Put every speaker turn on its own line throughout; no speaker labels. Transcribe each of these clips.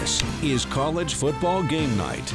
This is College Football Game Night.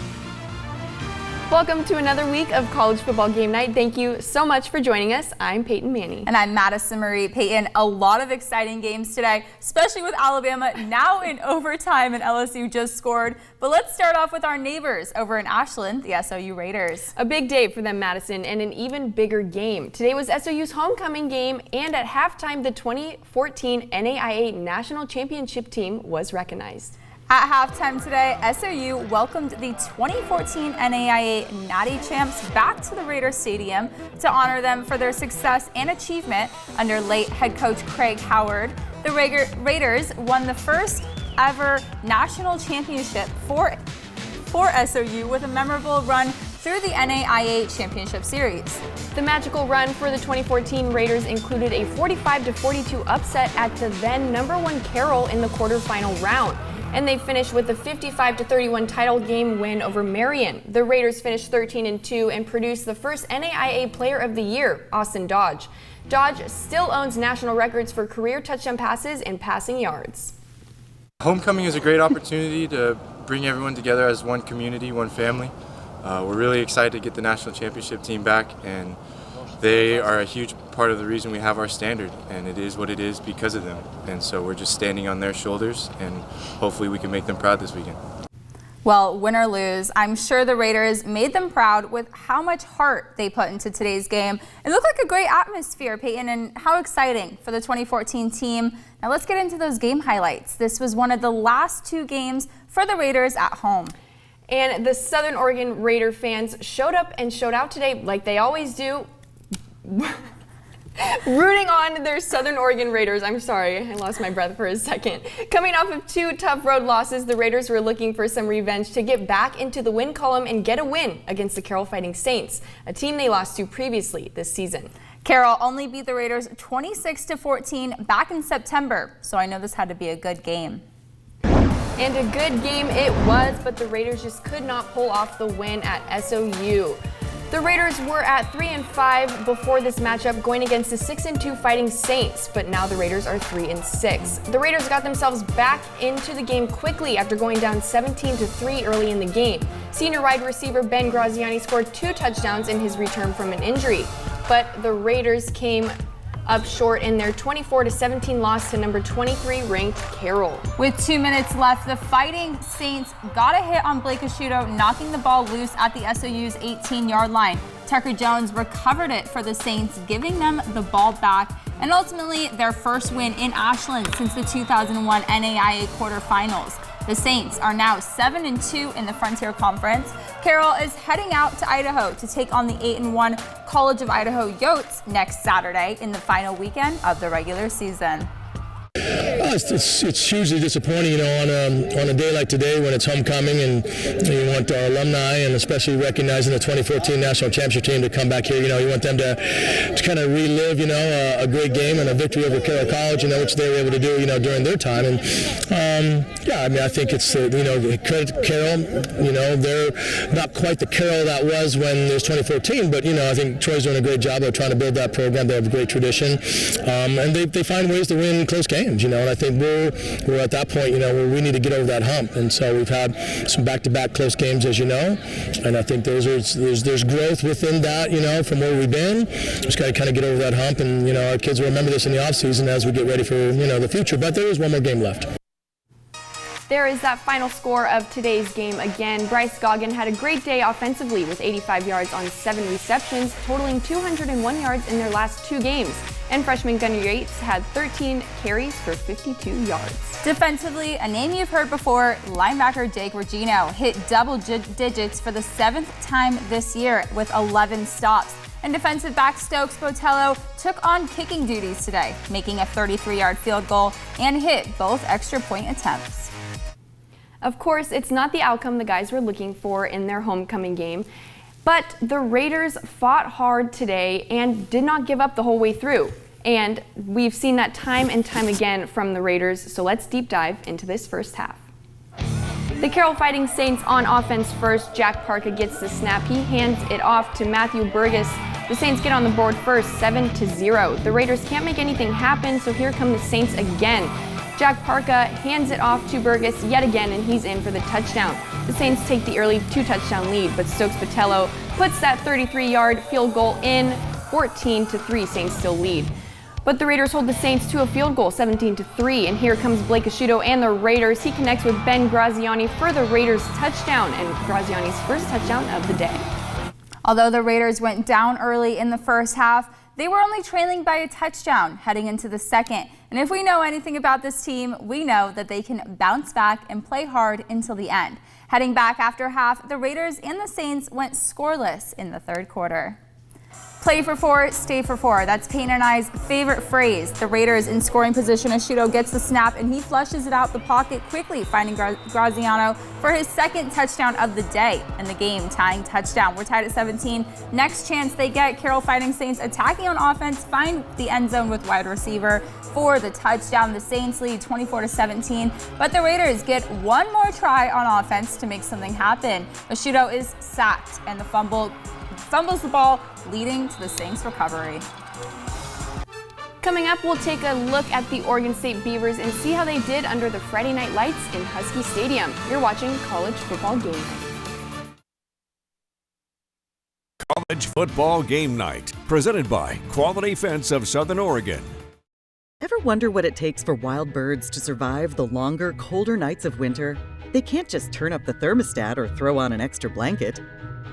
Welcome to another week of College Football Game Night. Thank you so much for joining us. I'm Peyton Manny.
And I'm Madison Marie. Peyton, a lot of exciting games today, especially with Alabama now in overtime and LSU just scored. But let's start off with our neighbors over in Ashland, the SOU Raiders.
A big day for them, Madison, and an even bigger game. Today was SOU's homecoming game, and at halftime, the 2014 NAIA National Championship team was recognized.
At halftime today, SOU welcomed the 2014 NAIA Natty Champs back to the Raiders Stadium to honor them for their success and achievement under late head coach Craig Howard. The Raiders won the first ever national championship for SOU with a memorable run through the NAIA Championship Series.
The magical run for the 2014 Raiders included a 45-42 upset at the then #1 Carroll in the quarterfinal round. And they finished with a 55-31 title game win over Marion. The Raiders finished 13-2 and produced the first NAIA Player of the Year, Austin Dodge. Dodge still owns national records for career touchdown passes and passing yards.
Homecoming is a great opportunity to bring everyone together as one community, one family. We're really excited to get the national championship team back, and they are a huge part of the reason we have our standard, and it is what it is because of them. And so we're just standing on their shoulders, and hopefully we can make them proud this weekend.
Well, win or lose, I'm sure the Raiders made them proud with how much heart they put into today's game. It looked like a great atmosphere, Peyton, and how exciting for the 2014 team. Now let's get into those game highlights. This was one of the last two games for the Raiders at home.
And the Southern Oregon Raider fans showed up and showed out today like they always do. Rooting on their Southern Oregon Raiders. I'm sorry, I lost my breath for a second. Coming off of two tough road losses, the Raiders were looking for some revenge to get back into the win column and get a win against the Carroll Fighting Saints, a team they lost to previously this season.
Carroll only beat the Raiders 26-14 back in September, so I know this had to be a good game.
And a good game it was, but the Raiders just could not pull off the win at SOU. The Raiders were at 3-5 before this matchup, going against the 6-2 Fighting Saints, but now the Raiders are 3-6. The Raiders got themselves back into the game quickly after going down 17-3 early in the game. Senior wide receiver Ben Graziani scored 2 touchdowns in his return from an injury, but the Raiders came up short in their 24-17 loss to number 23 ranked Carroll.
With 2 minutes left, the Fighting Saints got a hit on Blake Asciutto, knocking the ball loose at the SOU's 18-yard line. Tucker Jones recovered it for the Saints, giving them the ball back, and ultimately their first win in Ashland since the 2001 NAIA quarterfinals. The Saints are now 7-2 in the Frontier Conference. Carroll is heading out to Idaho to take on the 8-1 College of Idaho Yotes next Saturday in the final weekend of the regular season.
It's hugely disappointing, on a day like today when it's homecoming and you want our alumni and especially recognizing the 2014 National Championship team to come back here. You want them to kind of relive, a great game and a victory over Carroll College, which they were able to do, during their time. And I think it's, credit Carroll, they're not quite the Carroll that was when it was 2014, but, I think Troy's doing a great job of trying to build that program. They have a great tradition, and they find ways to win close games, and I think we're at that point, where we need to get over that hump. And so we've had some back-to-back close games, as you know, and I think there's growth within that, from where we've been. Just got to kind of get over that hump, and, our kids will remember this in the offseason as we get ready for, the future. But there is one more game left.
There is that final score of today's game again. Bryce Goggin had a great day offensively with 85 yards on 7 receptions, totaling 201 yards in their last 2 games. And freshman Gunnar Yates had 13 carries for 52 yards.
Defensively, a name you've heard before, linebacker Jake Regino hit double digits for the 7th time this year with 11 stops. And defensive back Stokes Botello took on kicking duties today, making a 33-yard field goal and hit both extra point attempts.
Of course, it's not the outcome the guys were looking for in their homecoming game, but the Raiders fought hard today and did not give up the whole way through. And we've seen that time and time again from the Raiders, so let's deep dive into this first half. The Carroll Fighting Saints on offense first. Jack Parker gets the snap. He hands it off to Matthew Burgess. The Saints get on the board first, 7-0. The Raiders can't make anything happen, so here come the Saints again. Jack Parka hands it off to Burgess yet again, and he's in for the touchdown. The Saints take the early 2-touchdown lead, but Stokes Patello puts that 33-yard field goal in. 14-3, Saints still lead. But the Raiders hold the Saints to a field goal, 17-3, and here comes Blake Asciutto and the Raiders. He connects with Ben Graziani for the Raiders touchdown, and Graziani's first touchdown of the day.
Although the Raiders went down early in the first half, they were only trailing by a touchdown heading into the second. And if we know anything about this team, we know that they can bounce back and play hard until the end. Heading back after half, the Raiders and the Saints went scoreless in the third quarter. Play for four, stay for four. That's Peyton and I's favorite phrase. The Raiders in scoring position. Asciutto gets the snap and he flushes it out the pocket quickly, finding Graziano for his second touchdown of the day and the game tying touchdown. We're tied at 17. Next chance they get, Carroll Fighting Saints attacking on offense, find the end zone with wide receiver for the touchdown. The Saints lead 24-17, but the Raiders get one more try on offense to make something happen. Asciutto is sacked and the fumbles the ball, leading to the Saints' recovery.
Coming up, we'll take a look at the Oregon State Beavers and see how they did under the Friday night lights in Husky Stadium. You're watching College Football Game Night.
College Football Game Night, presented by Quality Fence of Southern Oregon.
Ever wonder what it takes for wild birds to survive the longer, colder nights of winter? They can't just turn up the thermostat or throw on an extra blanket.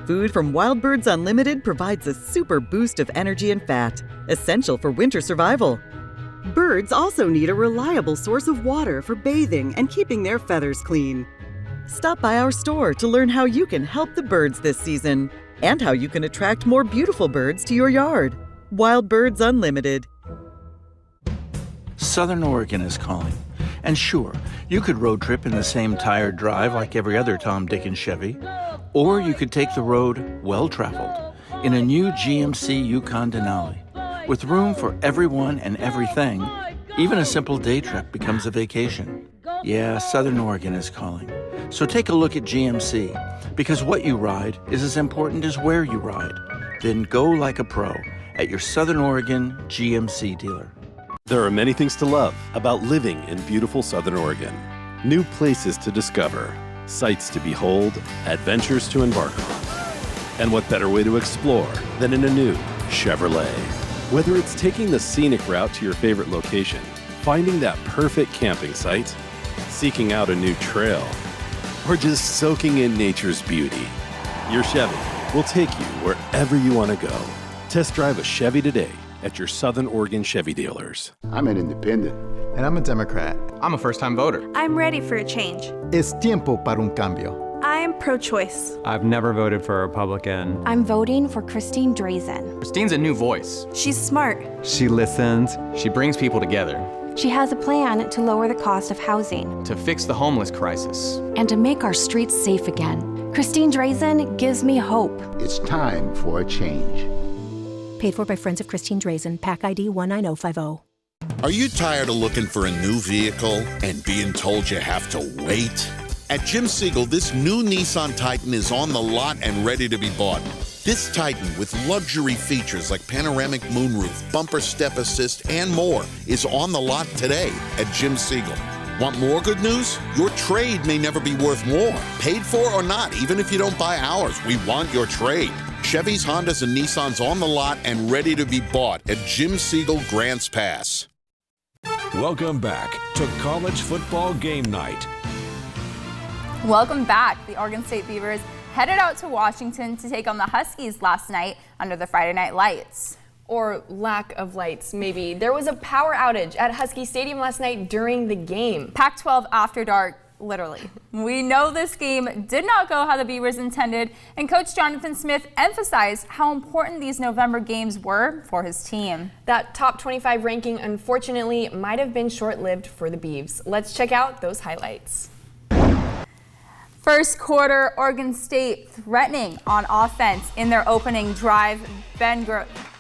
Food from Wild Birds Unlimited provides a super boost of energy and fat, essential for winter survival. Birds also need a reliable source of water for bathing and keeping their feathers clean. Stop by our store to learn how you can help the birds this season and how you can attract more beautiful birds to your yard. Wild Birds Unlimited.
Southern Oregon is calling. And sure, you could road trip in the same tired drive like every other Tom, Dick, and Chevy. Or you could take the road well-traveled in a new GMC Yukon Denali. With room for everyone and everything, even a simple day trip becomes a vacation. Yeah, Southern Oregon is calling. So take a look at GMC, because what you ride is as important as where you ride. Then go like a pro at your Southern Oregon GMC dealer.
There are many things to love about living in beautiful Southern Oregon. New places to discover, sights to behold, adventures to embark on. And what better way to explore than in a new Chevrolet? Whether it's taking the scenic route to your favorite location, finding that perfect camping site, seeking out a new trail, or just soaking in nature's beauty, your Chevy will take you wherever you want to go. Test drive a Chevy today at your Southern Oregon Chevy dealers.
I'm an independent.
And I'm a Democrat.
I'm a first-time voter.
I'm ready for a change.
Es tiempo para un cambio.
I am pro-choice.
I've never voted for a Republican.
I'm voting for Christine Drazen.
Christine's a new voice.
She's smart.
She listens. She brings people together.
She has a plan to lower the cost of housing.
To fix the homeless crisis.
And to make our streets safe again. Christine Drazen gives me hope.
It's time for a change.
Paid for by Friends of Christine Drazen, PAC ID 19050.
Are you tired of looking for a new vehicle and being told you have to wait? At Jim Siegel, this new Nissan Titan is on the lot and ready to be bought. This Titan, with luxury features like panoramic moonroof, bumper step assist, and more, is on the lot today at Jim Siegel. Want more good news? Your trade may never be worth more. Paid for or not, even if you don't buy ours, we want your trade. Chevys, Hondas, and Nissans on the lot and ready to be bought at Jim Siegel Grants Pass.
Welcome back to College Football Game Night.
Welcome back. The Oregon State Beavers headed out to Washington to take on the Huskies last night under the Friday night lights.
Or lack of lights, maybe. There was a power outage at Husky Stadium last night during the game.
Pac-12 after dark, literally. We know this game did not go how the Beavers intended, and Coach Jonathan Smith emphasized how important these November games were for his team.
That top 25 ranking, unfortunately, might have been short-lived for the Beavs. Let's check out those highlights.
First quarter, Oregon State threatening on offense in their opening drive. Ben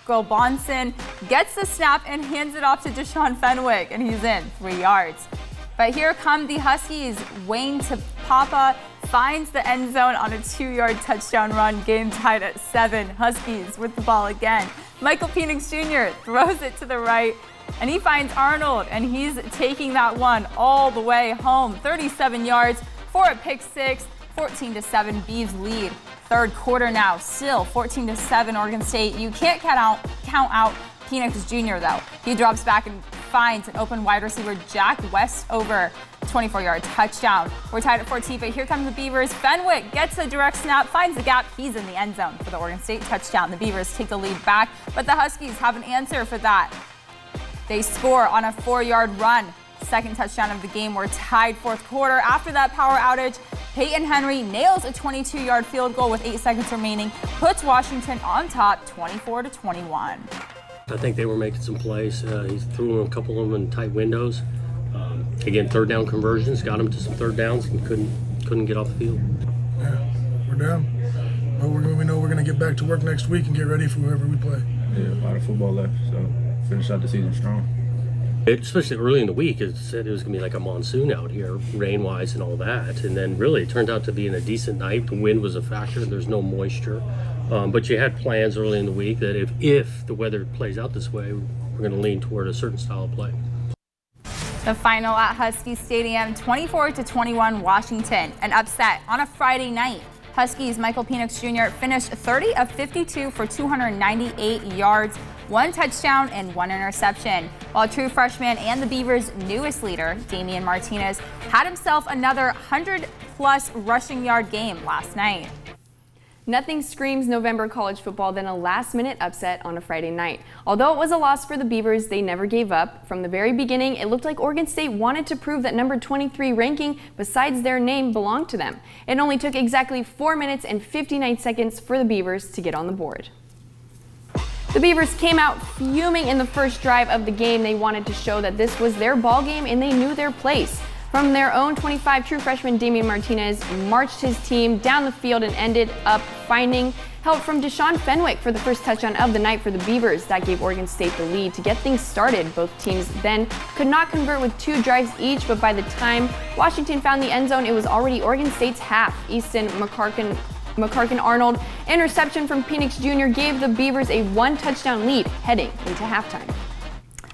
Gulbonson gets the snap and hands it off to Deshaun Fenwick, and he's in 3 yards. But here come the Huskies. Wayne Tapapa finds the end zone on a 2-yard touchdown run. Game tied at 7. Huskies with the ball again. Michael Penix Jr. throws it to the right. and he finds Arnold, and he's taking that one all the way home. 37 yards for a pick six, 14-7 Beavs lead. Third quarter now, still 14-7 Oregon State. You can't count out Penix Jr. though. He drops back and finds an open wide receiver, Jack Westover, 24-yard touchdown. We're tied at 14, but here come the Beavers. Fenwick gets a direct snap, finds the gap. He's in the end zone for the Oregon State touchdown. The Beavers take the lead back, but the Huskies have an answer for that. They score on a 4-yard run. Second touchdown of the game. We're tied fourth quarter. After that power outage, Peyton Henry nails a 22-yard field goal with 8 seconds remaining, puts Washington on top 24-21.
I think they were making some plays. He threw a couple of them in tight windows. Again, third down conversions, got him to some third downs and couldn't get off the field.
Yeah, we're down. But we know we're going to get back to work next week and get ready for whoever we play.
Yeah, a lot of football left, so finish out the season strong.
Especially early in the week, it said it was going to be like a monsoon out here, rain-wise and all that. And then really it turned out to be in a decent night. The wind was a factor. There's no moisture. But you had plans early in the week that if the weather plays out this way, we're going to lean toward a certain style of play.
The final at Husky Stadium, 24-21 Washington. An upset on a Friday night. Huskies' Michael Penix Jr. finished 30 of 52 for 298 yards, 1 touchdown and 1 interception, while true freshman and the Beavers' newest leader, Damian Martinez, had himself another 100-plus rushing yard game last night.
Nothing screams November college football than a last-minute upset on a Friday night. Although it was a loss for the Beavers, they never gave up. From the very beginning, it looked like Oregon State wanted to prove that number 23 ranking besides their name belonged to them. It only took exactly 4 minutes and 59 seconds for the Beavers to get on the board. The Beavers came out fuming in the first drive of the game. They wanted to show that this was their ball game and they knew their place. From their own 25, true freshman Damian Martinez marched his team down the field and ended up finding help from Deshaun Fenwick for the first touchdown of the night for the Beavers. That gave Oregon State the lead to get things started. Both teams then could not convert with 2 drives each, but by the time Washington found the end zone, it was already Oregon State's half. Easton McCarkin-Arnold interception from Penix Jr. gave the Beavers a 1-touchdown lead heading into halftime.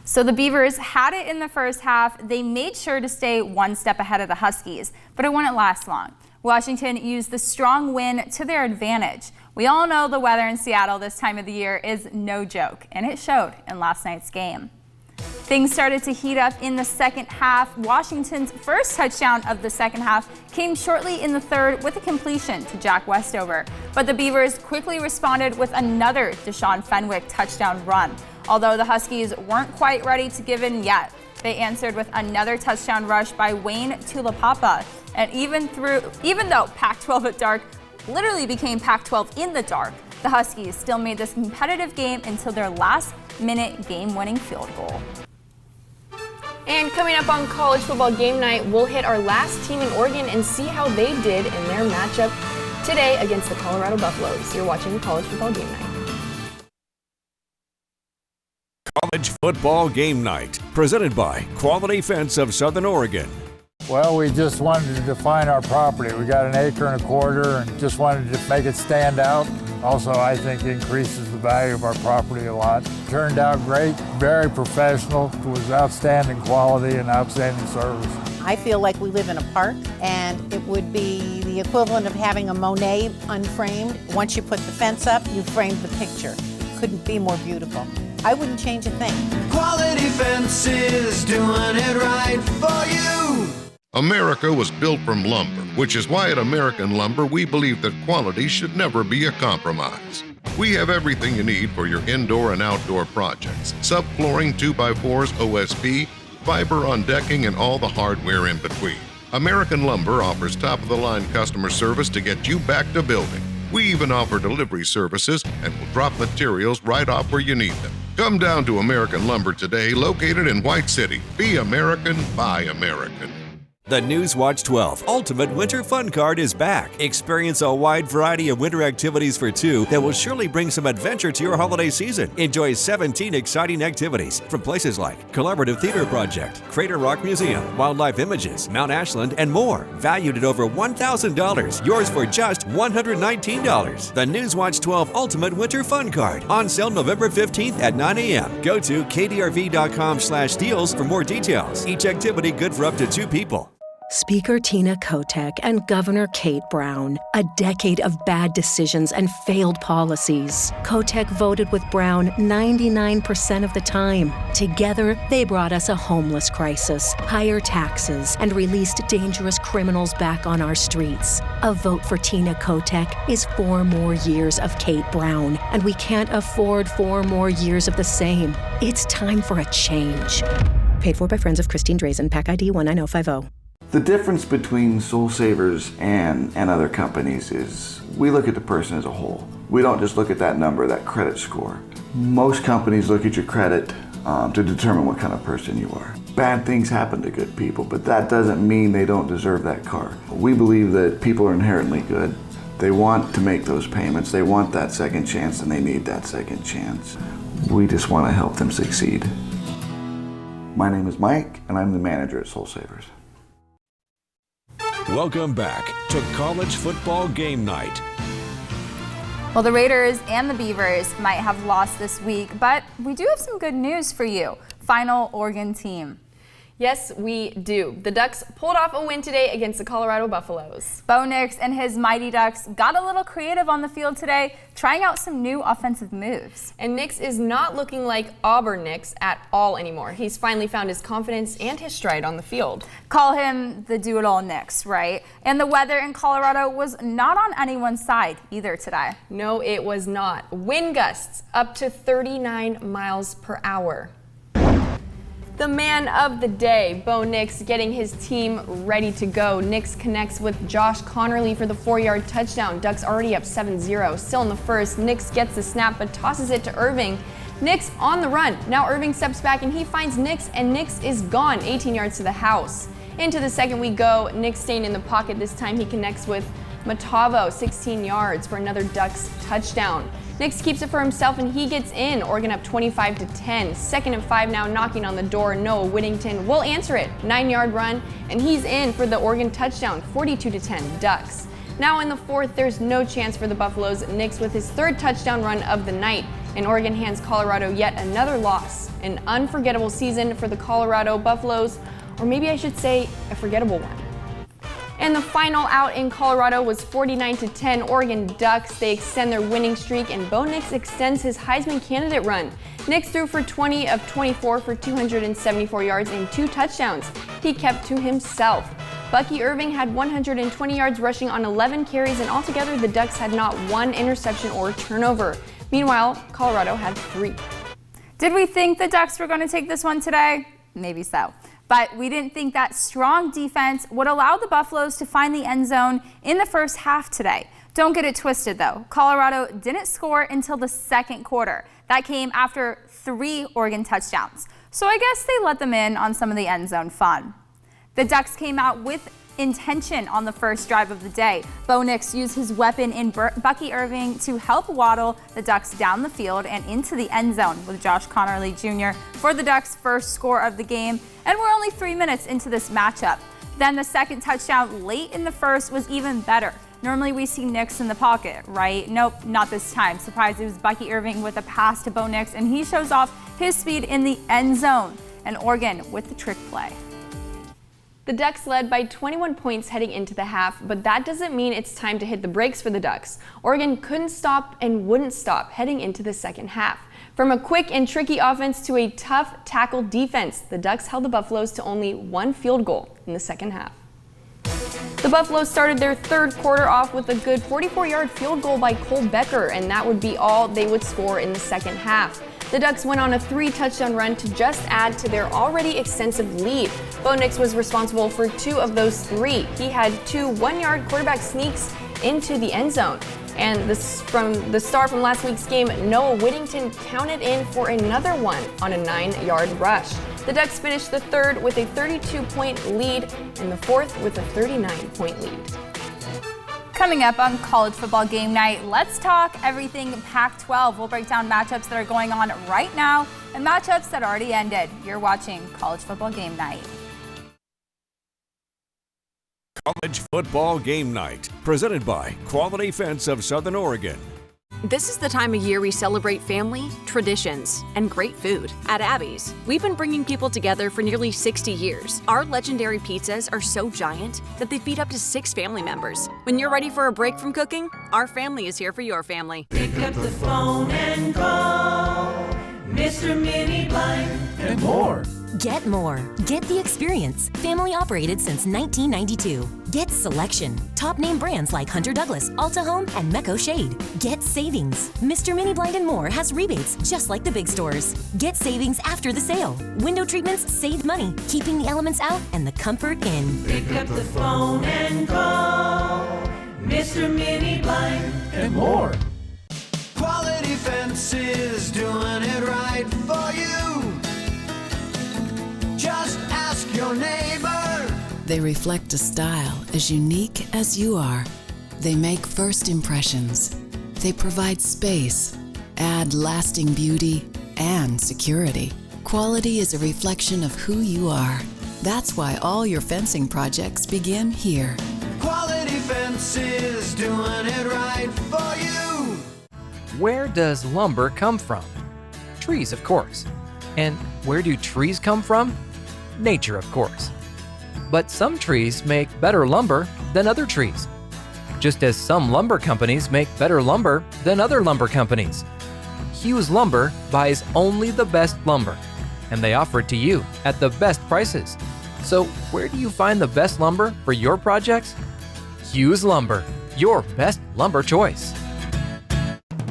So the Beavers had it in the first half. They made sure to stay one step ahead of the Huskies, but it wouldn't last long. Washington used the strong wind to their advantage. We all know the weather in Seattle this time of the year is no joke, and it showed in last night's game. Things started to heat up in the second half. Washington's first touchdown of the second half came shortly in the third with a completion to Jack Westover. But the Beavers quickly responded with another Deshaun Fenwick touchdown run. Although the Huskies weren't quite ready to give in yet, they answered with another touchdown rush by Wayne Tulapapa. And even though Pac-12 at dark literally became Pac-12 in the dark, the Huskies still made this competitive game until their last-minute game-winning field goal.
And coming up on College Football Game Night, we'll hit our last team in Oregon and see how they did in their matchup today against the Colorado Buffaloes. You're watching College Football Game Night.
College Football Game Night, presented by Quality Fence of Southern Oregon.
Well, we just wanted to define our property. We got 1.25 acres and just wanted to make it stand out. Also, I think increases the value of our property a lot. Turned out great, very professional. It was outstanding quality and outstanding service.
I feel like we live in a park, and it would be the equivalent of having a Monet unframed. Once you put the fence up, you framed the picture. Couldn't be more beautiful. I wouldn't change a thing.
Quality Fences, doing it right for you.
America was built from lumber, which is why at American Lumber we believe that quality should never be a compromise. We have everything you need for your indoor and outdoor projects. Subflooring, 2x4s, OSB, fiber on decking, and all the hardware in between. American Lumber offers top-of-the-line customer service to get you back to building. We even offer delivery services and will drop materials right off where you need them. Come down to American Lumber today, located in White City. Be American, buy American.
The Newswatch 12 Ultimate Winter Fun Card is back. Experience a wide variety of winter activities for two that will surely bring some adventure to your holiday season. Enjoy 17 exciting activities from places like Collaborative Theater Project, Crater Rock Museum, Wildlife Images, Mount Ashland, and more. Valued at over $1,000. Yours for just $119. The Newswatch 12 Ultimate Winter Fun Card. On sale November 15th at 9 a.m. Go to kdrv.com/deals for more details. Each activity good for up to 2 people.
Speaker Tina Kotek and Governor Kate Brown. A decade of bad decisions and failed policies. Kotek voted with Brown 99% of the time. Together, they brought us a homeless crisis, higher taxes, and released dangerous criminals back on our streets. A vote for Tina Kotek is 4 more years of Kate Brown, and we can't afford 4 more years of the same. It's time for a change. Paid for by Friends of Christine Drazen, PAC ID 19050.
The difference between Soul Savers and other companies is we look at the person as a whole. We don't just look at that number, that credit score. Most companies look at your credit to determine what kind of person you are. Bad things happen to good people, but that doesn't mean they don't deserve that car. We believe that people are inherently good. They want to make those payments, they want that second chance, and they need that second chance. We just want to help them succeed. My name is Mike, and I'm the manager at Soul Savers.
Welcome back to College Football Game Night.
Well, the Raiders and the Beavers might have lost this week, but we do have some good news for you. Final Oregon team.
Yes, we do. The Ducks pulled off a win today against the Colorado Buffaloes.
Bo Nix and his Mighty Ducks got a little creative on the field today, trying out some new offensive moves.
And Nix is not looking like Auburn Nix at all anymore. He's finally found his confidence and his stride on the field.
Call him the do-it-all Nix, right? And the weather in Colorado was not on anyone's side either today.
No, it was not. Wind gusts up to 39 miles per hour. The man of the day, Bo Nix, getting his team ready to go. Nix connects with Josh Connerly for the 4-yard touchdown. Ducks already up 7-0. Still in the first, Nix gets the snap but tosses it to Irving. Nix on the run. Now Irving steps back and he finds Nix, and Nix is gone, 18 yards to the house. Into the second we go. Nix staying in the pocket. This time he connects with Matavo, 16 yards for another Ducks touchdown. Nix keeps it for himself and he gets in. Oregon up 25-10. 2nd and 5 now, knocking on the door. Noah Whittington will answer it. 9-yard run, and he's in for the Oregon touchdown. 42-10 Ducks. Now in the fourth, there's no chance for the Buffaloes. Nix with his 3rd touchdown run of the night, and Oregon hands Colorado yet another loss. An unforgettable season for the Colorado Buffaloes, or maybe I should say a forgettable one. And the final out in Colorado was 49-10 Oregon Ducks. They extend their winning streak, and Bo Nix extends his Heisman candidate run. Nix threw for 20 of 24 for 274 yards and 2 touchdowns. He kept to himself. Bucky Irving had 120 yards rushing on 11 carries, and altogether the Ducks had not 1 interception or turnover. Meanwhile, Colorado had 3.
Did we think the Ducks were going to take this one today? Maybe so. But we didn't think that strong defense would allow the Buffaloes to find the end zone in the first half today. Don't get it twisted, though. Colorado didn't score until the second quarter. That came after 3 Oregon touchdowns. So I guess they let them in on some of the end zone fun. The Ducks came out with intention on the first drive of the day. Bo Nix used his weapon in Bucky Irving to help waddle the Ducks down the field and into the end zone with Josh Connerly Jr. for the Ducks' first score of the game. And we're only 3 minutes into this matchup. Then the second touchdown late in the first was even better. Normally we see Nix in the pocket, right? Nope, not this time. Surprise, it was Bucky Irving with a pass to Bo Nix, and he shows off his speed in the end zone. And Oregon with the trick play.
The Ducks led by 21 points heading into the half, but that doesn't mean it's time to hit the brakes for the Ducks. Oregon couldn't stop and wouldn't stop heading into the second half. From a quick and tricky offense to a tough tackle defense, the Ducks held the Buffaloes to only 1 field goal in the second half. The Buffaloes started their third quarter off with a good 44-yard field goal by Cole Becker, and that would be all they would score in the second half. The Ducks went on a 3-touchdown run to just add to their already extensive lead. Bo Nix was responsible for 2 of those 3. He had 2 one-yard quarterback sneaks into the end zone. And this, from the star from last week's game, Noah Whittington counted in for another one on a 9-yard rush. The Ducks finished the third with a 32-point lead and the fourth with a 39-point lead.
Coming up on College Football Game Night, let's talk everything Pac-12. We'll break down matchups that are going on right now and matchups that already ended. You're watching College Football Game Night.
College Football Game Night, presented by Quality Fence of Southern Oregon.
This is the time of year we celebrate family, traditions, and great food. At Abby's, we've been bringing people together for nearly 60 years. Our legendary pizzas are so giant that they feed up to 6 family members. When you're ready for a break from cooking, our family is here for your family.
Pick up the phone and call Mr. Mini Blind and more.
Get more. Get the experience. Family operated since 1992. Get selection. Top name brands like Hunter Douglas, Alta Home, and Mecco Shade. Get savings. Mr. Mini Blind and More has rebates just like the big stores. Get savings after the sale. Window treatments save money, keeping the elements out and the comfort in.
Pick up the phone and call Mr. Mini Blind and more. Quality Fences, doing it right for you. Just ask your neighbor.
They reflect a style as unique as you are. They make first impressions. They provide space, add lasting beauty and security. Quality is a reflection of who you are. That's why all your fencing projects begin here.
Quality Fences, doing it right for you.
Where does lumber come from? Trees, of course. And where do trees come from? Nature, of course. But some trees make better lumber than other trees, just as some lumber companies make better lumber than other lumber companies. Hughes Lumber buys only the best lumber, and they offer it to you at the best prices. So where do you find the best lumber for your projects? Hughes Lumber, your best lumber choice.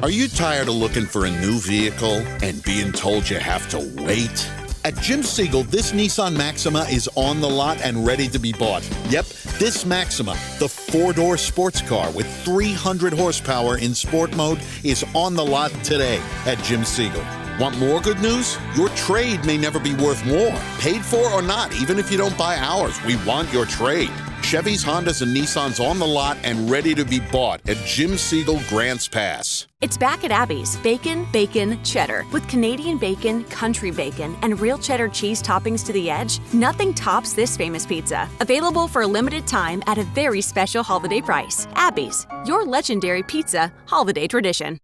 Are you tired of looking for a new vehicle and being told you have to wait? At Jim Siegel, this Nissan Maxima is on the lot and ready to be bought. Yep, this Maxima, the 4-door sports car with 300 horsepower in sport mode, is on the lot today at Jim Siegel. Want more good news? Your trade may never be worth more. Paid for or not, even if you don't buy ours, we want your trade. Chevys, Hondas, and Nissans on the lot and ready to be bought at Jim Siegel Grants Pass.
It's back at Abby's. Bacon, bacon, cheddar. With Canadian bacon, country bacon, and real cheddar cheese toppings to the edge, nothing tops this famous pizza. Available for a limited time at a very special holiday price. Abby's, your legendary pizza holiday tradition.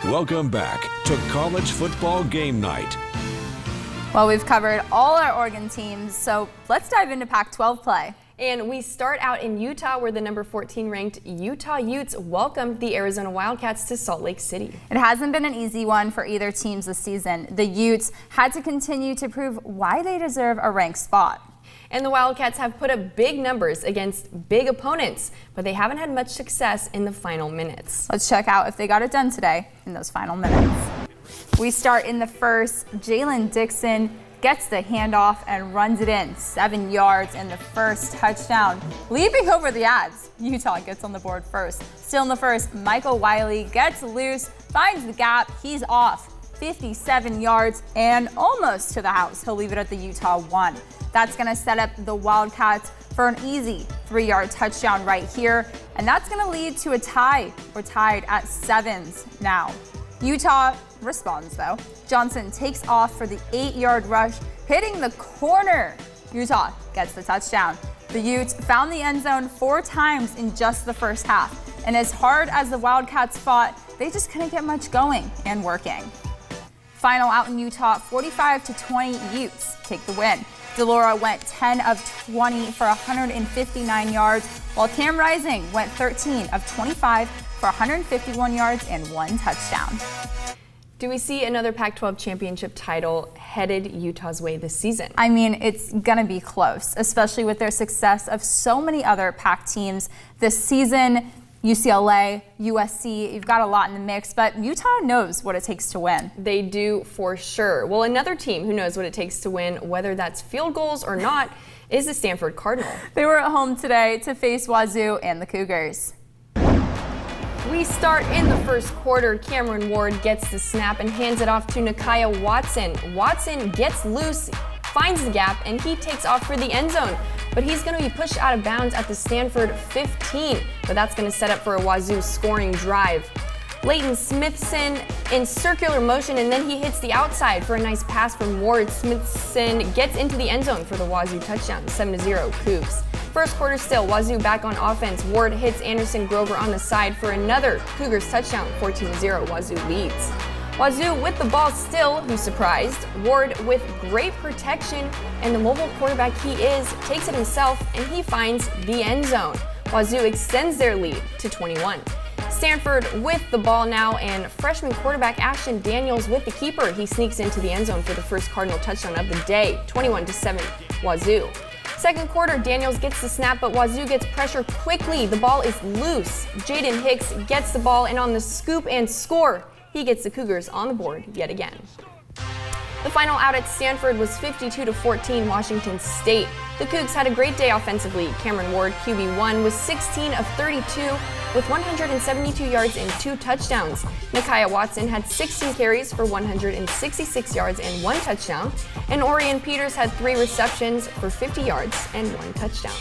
Welcome back to College Football Game Night.
Well, we've covered all our Oregon teams, so let's dive into Pac-12 play.
And we start out in Utah, where the number 14 ranked Utah Utes welcomed the Arizona Wildcats to Salt Lake City.
It hasn't been an easy one for either teams this season. The Utes had to continue to prove why they deserve a ranked spot.
And the Wildcats have put up big numbers against big opponents, but they haven't had much success in the final minutes.
Let's check out if they got it done today in those final minutes. We start in the first. Jalen Dixon gets the handoff and runs it in. 7 yards in the first touchdown. Leaping over the ads, Utah gets on the board first. Still in the first, Michael Wiley gets loose, finds the gap, he's off. 57 yards and almost to the house. He'll leave it at the Utah 1. That's gonna set up the Wildcats for an easy 3-yard touchdown right here. And that's gonna lead to a tie. We're tied at 7s now. Utah responds though. Johnson takes off for the 8-yard rush, hitting the corner. Utah gets the touchdown. The Utes found the end zone 4 times in just the first half. And as hard as the Wildcats fought, they just couldn't get much going and working. Final out in Utah, 45-20 Utes take the win. Delora went 10 of 20 for 159 yards, while Cam Rising went 13 of 25 for 151 yards and 1 touchdown.
Do we see another Pac-12 championship title headed Utah's way this season?
I mean, it's gonna be close, especially with their success of so many other Pac teams this season. UCLA, USC, you've got a lot in the mix, but Utah knows what it takes to win.
They do for sure. Well, another team who knows what it takes to win, whether that's field goals or not, is the Stanford Cardinal.
They were at home today to face Wazoo and the Cougars.
We start in the first quarter. Cameron Ward gets the snap and hands it off to Nakia Watson. Watson gets loose, finds the gap, and he takes off for the end zone. But he's going to be pushed out of bounds at the Stanford 15, but that's going to set up for a Wazoo scoring drive. Leighton Smithson in circular motion, and then he hits the outside for a nice pass from Ward. Smithson gets into the end zone for the Wazoo touchdown, 7-0 Cougs. First quarter still, Wazoo back on offense. Ward hits Anderson Grover on the side for another Cougars touchdown, 14-0 Wazoo leads. Wazoo with the ball still, who's surprised. Ward with great protection, and the mobile quarterback he is takes it himself, and he finds the end zone. Wazoo extends their lead to 21. Stanford with the ball now, and freshman quarterback Ashton Daniels with the keeper. He sneaks into the end zone for the first Cardinal touchdown of the day, 21-7 Wazoo. Second quarter, Daniels gets the snap, but Wazoo gets pressure quickly. The ball is loose. Jaden Hicks gets the ball, and on the scoop and score, he gets the Cougars on the board yet again. The final out at Stanford was 52-14 Washington State. The Cougs had a great day offensively. Cameron Ward, QB1, was 16 of 32 with 172 yards and 2 touchdowns. Nakiah Watson had 16 carries for 166 yards and 1 touchdown. And Orion Peters had 3 receptions for 50 yards and 1 touchdown.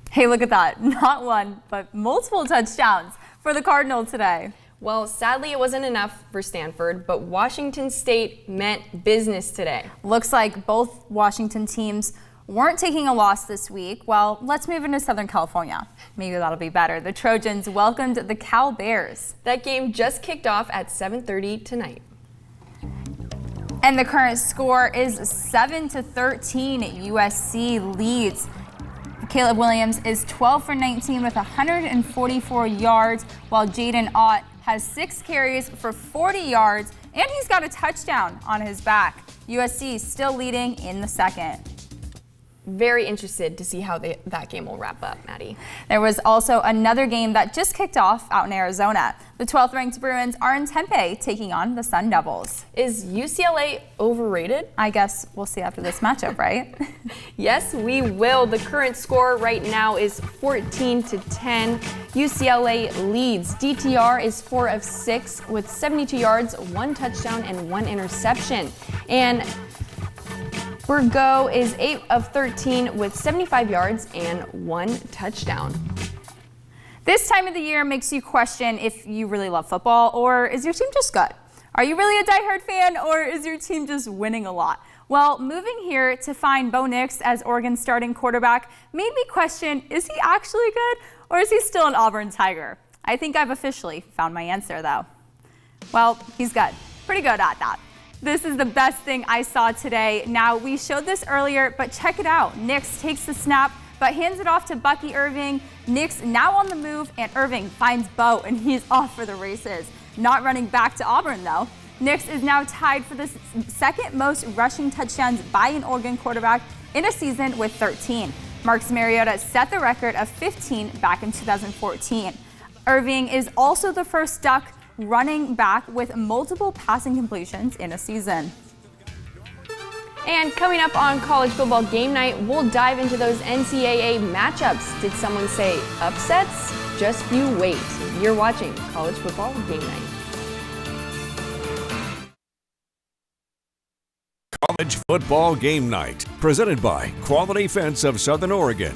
Hey, look at that. Not one, but multiple touchdowns for the Cardinals today.
Well, sadly, it wasn't enough for Stanford, but Washington State meant business today.
Looks like both Washington teams weren't taking a loss this week. Well, let's move into Southern California. Maybe that'll be better. The Trojans welcomed the Cal Bears.
That game just kicked off at 7:30 tonight.
And the current score is 7-13. USC leads. Caleb Williams is 12 for 19 with 144 yards, while Jaden Ott has 6 carries for 40 yards, and he's got a touchdown on his back. USC still leading in the second.
Very interested to see how that game will wrap up, Maddie.
There was also another game that just kicked off out in Arizona. The 12th ranked Bruins are in Tempe taking on the Sun Devils.
Is UCLA overrated?
I guess we'll see after this matchup, right?
Yes, we will. The current score right now is 14-10. UCLA leads. DTR is 4 of 6 with 72 yards, 1 touchdown, and 1 interception. And Burgo is 8 of 13 with 75 yards and 1 touchdown.
This time of the year makes you question if you really love football, or is your team just good? Are you really a diehard fan, or is your team just winning a lot? Well, moving here to find Bo Nix as Oregon's starting quarterback made me question, is he actually good, or is he still an Auburn Tiger? I think I've officially found my answer, though. Well, he's good. Pretty good at that. This is the best thing I saw today. Now, we showed this earlier, but check it out. Nix takes the snap, but hands it off to Bucky Irving. Nix now on the move, and Irving finds Bo, and he's off for the races. Not running back to Auburn, though. Nix is now tied for the second most rushing touchdowns by an Oregon quarterback in a season with 13. Marcus Mariota set the record of 15 back in 2014. Irving is also the first Duck running back with multiple passing completions in a season.
And coming up on College Football Game Night, we'll dive into those NCAA matchups. Did someone say upsets? Just you wait. You're watching College Football Game Night.
College Football Game Night, presented by Quality Fence of Southern Oregon.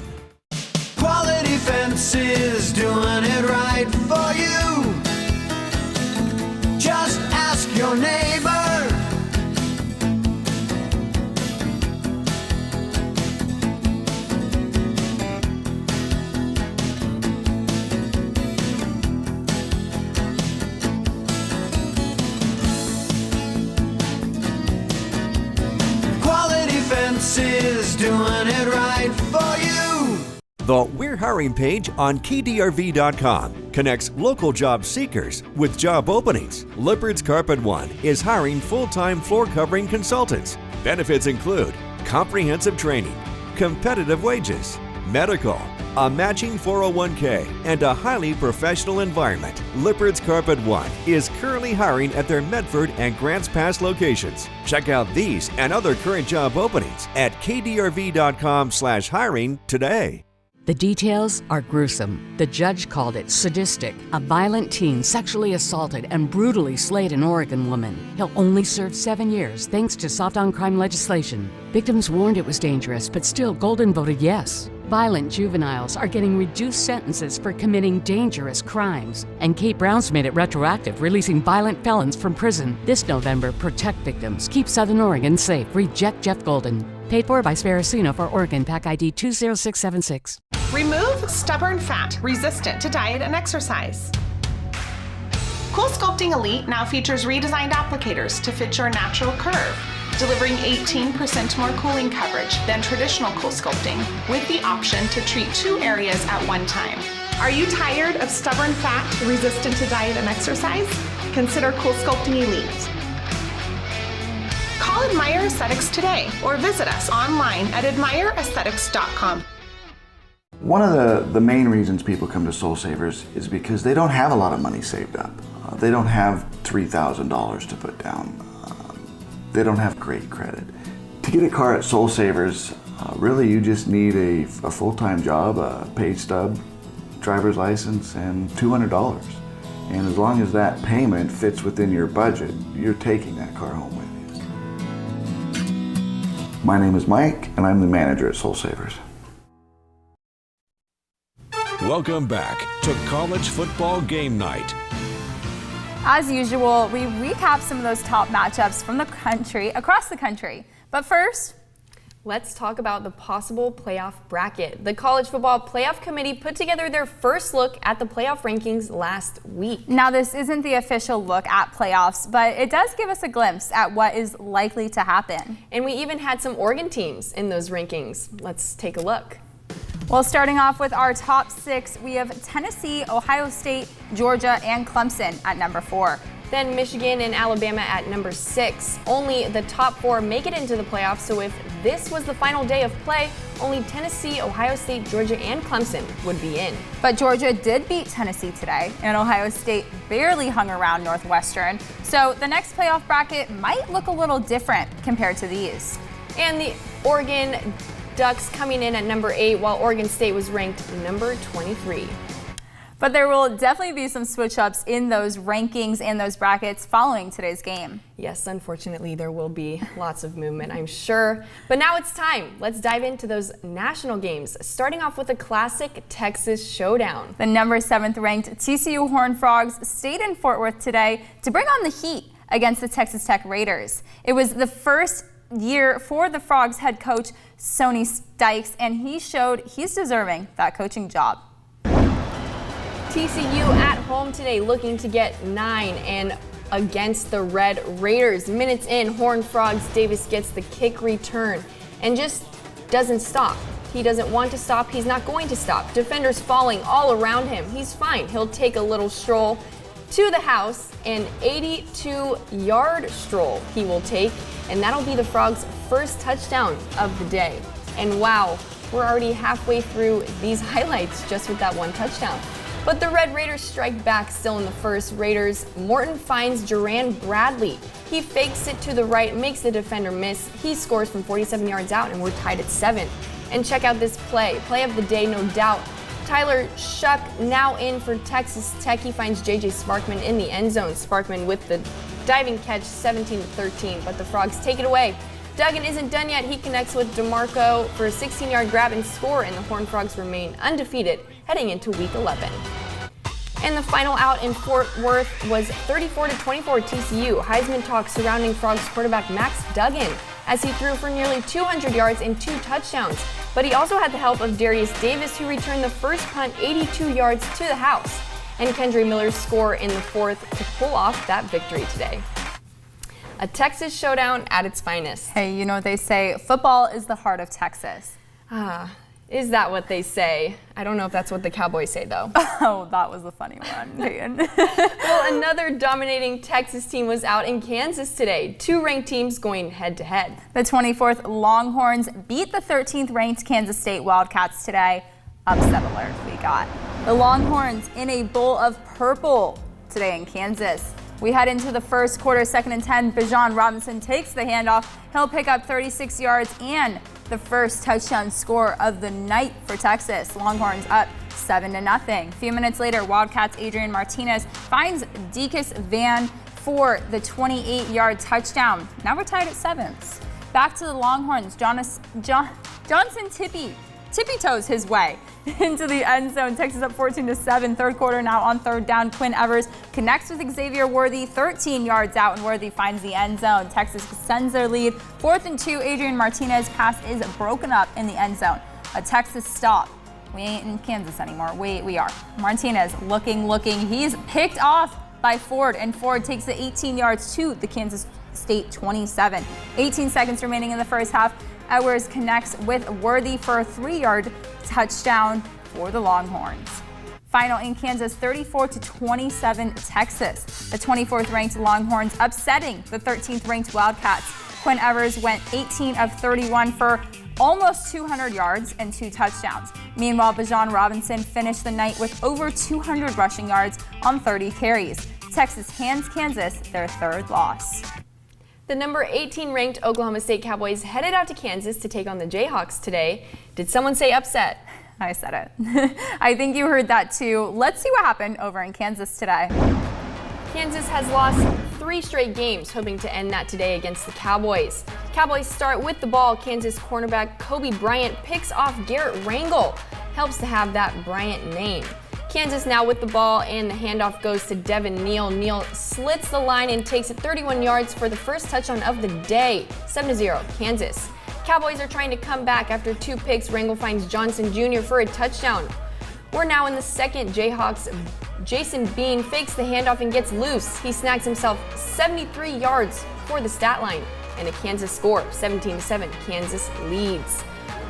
Quality Fences, doing it right for you. Just ask your neighbor. Quality Fences, doing it right for you.
The We're Hiring page on KeyDRV.com connects local job seekers with job openings. Lippard's Carpet One is hiring full-time floor covering consultants. Benefits include comprehensive training, competitive wages, medical, a matching 401k, and a highly professional environment. Lippard's Carpet One is currently hiring at their Medford and Grants Pass locations. Check out these and other current job openings at KDRV.com/hiring today.
The details are gruesome. The judge called it sadistic. A violent teen sexually assaulted and brutally slayed an Oregon woman. He'll only serve 7 years thanks to soft-on-crime legislation. Victims warned it was dangerous, but still Golden voted yes. Violent juveniles are getting reduced sentences for committing dangerous crimes. And Kate Brown's made it retroactive, releasing violent felons from prison. This November, protect victims. Keep Southern Oregon safe. Reject Jeff Golden. Paid for by Sparacino for Oregon, PAC ID 20676.
Remove stubborn fat resistant to diet and exercise. Cool Sculpting Elite now features redesigned applicators to fit your natural curve, delivering 18% more cooling coverage than traditional Cool Sculpting, with the option to treat 2 areas at one time. Are you tired of stubborn fat resistant to diet and exercise? Consider Cool Sculpting Elite. Call Admire Aesthetics today or visit us online at admireaesthetics.com.
One of the main reasons people come to Soul Savers is because they don't have a lot of money saved up. They don't have $3,000 to put down. They don't have great credit. To get a car at Soul Savers, really you just need a full-time job, a paid stub, driver's license, and $200. And as long as that payment fits within your budget, you're taking that car home with you. My name is Mike, and I'm the manager at Soul Savers.
Welcome back to College Football Game Night.
As usual, we recap some of those top matchups from the country, across the country. But first,
let's talk about the possible playoff bracket. The College Football Playoff Committee put together their first look at the playoff rankings last week.
Now, this isn't the official look at playoffs, but it does give us a glimpse at what is likely to happen.
And we even had some Oregon teams in those rankings. Let's take a look.
Well, starting off with our top 6, we have Tennessee, Ohio State, Georgia, and Clemson at number 4.
Then Michigan and Alabama at number 6. Only the top 4 make it into the playoffs, so if this was the final day of play, only Tennessee, Ohio State, Georgia, and Clemson would be in.
But Georgia did beat Tennessee today, and Ohio State barely hung around Northwestern. So the next playoff bracket might look a little different compared to these.
And the Oregon Ducks coming in at number 8, while Oregon State was ranked number 23.
But there will definitely be some switch-ups in those rankings and those brackets following today's game.
Yes, unfortunately, there will be lots of movement, I'm sure. But now it's time. Let's dive into those national games, starting off with a classic Texas showdown.
The number 7th ranked TCU Horned Frogs stayed in Fort Worth today to bring on the heat against the Texas Tech Raiders. It was the first year for the Frogs head coach Sonny Dykes, and he showed he's deserving that coaching job.
TCU at home today looking to get 9 and against the Red Raiders. Minutes in, Horned Frogs Davis gets the kick return and just doesn't stop. He doesn't want to stop. He's not going to stop. Defenders falling all around him. He's fine. He'll take a little stroll to the house, an 82-yard stroll he will take, and that'll be the Frogs' first touchdown of the day. And wow, we're already halfway through these highlights just with that one touchdown. But the Red Raiders strike back still in the first. Raiders, Morton finds Duran Bradley. He fakes it to the right, makes the defender miss. He scores from 47 yards out, and we're tied at 7. And check out this play of the day, no doubt. Tyler Shuck now in for Texas Tech. He finds J.J. Sparkman in the end zone. Sparkman with the diving catch, 17-13, but the Frogs take it away. Duggan isn't done yet. He connects with DeMarco for a 16-yard grab and score, and the Horned Frogs remain undefeated heading into Week 11. And the final out in Fort Worth was 34-24 TCU. Heisman talk surrounding Frogs quarterback Max Duggan as he threw for nearly 200 yards and 2 touchdowns. But he also had the help of Darius Davis, who returned the first punt 82 yards to the house. And Kendry Miller's score in the 4th to pull off that victory today. A Texas showdown at its finest.
Hey, you know what they say, football is the heart of Texas.
Is that what they say? I don't know if that's what the Cowboys say, though.
Oh, that was a funny one, Peyton.
Well, another dominating Texas team was out in Kansas today. 2 ranked teams going head-to-head.
The 24th Longhorns beat the 13th ranked Kansas State Wildcats today. Upset alert we got. The Longhorns in a bowl of purple today in Kansas. We head into the first quarter, 2nd and 10. Bijan Robinson takes the handoff. He'll pick up 36 yards and the first touchdown score of the night for Texas. Longhorns up 7-0. A few minutes later, Wildcats' Adrian Martinez finds Deacus Van for the 28-yard touchdown. Now we're tied at 7s. Back to the Longhorns. Johnson tippy-toes his way into the end zone. Texas up 14-7. Third quarter now on third down. Quinn Evers connects with Xavier Worthy 13 yards out, and Worthy finds the end zone. Texas extends their lead. 4th and 2. Adrian Martinez pass is broken up in the end zone. A Texas stop. We ain't in Kansas anymore. We are. Martinez looking. He's picked off by Ford, and Ford takes the 18 yards to the Kansas State 27. 18 seconds remaining in the first half. Edwards connects with Worthy for a 3-yard touchdown for the Longhorns. Final in Kansas, 34-27 Texas. The 24th ranked Longhorns upsetting the 13th ranked Wildcats. Quinn Evers went 18 of 31 for almost 200 yards and 2 touchdowns. Meanwhile, Bijan Robinson finished the night with over 200 rushing yards on 30 carries. Texas hands Kansas their 3rd loss.
The number 18 ranked Oklahoma State Cowboys headed out to Kansas to take on the Jayhawks today. Did someone say upset?
I said it. I think you heard that too. Let's see what happened over in Kansas today.
Kansas has lost 3 straight games, hoping to end that today against the Cowboys. Cowboys start with the ball. Kansas cornerback Kobe Bryant picks off Garrett Rangel. Helps to have that Bryant name. Kansas now with the ball, and the handoff goes to Devin Neal. Neal slits the line and takes it 31 yards for the first touchdown of the day. 7-0 Kansas. Cowboys are trying to come back after 2 picks. Rangel finds Johnson Jr. for a touchdown. We're now in the second. Jayhawks' Jason Bean fakes the handoff and gets loose. He snags himself 73 yards for the stat line, and a Kansas score. 17-7. Kansas leads.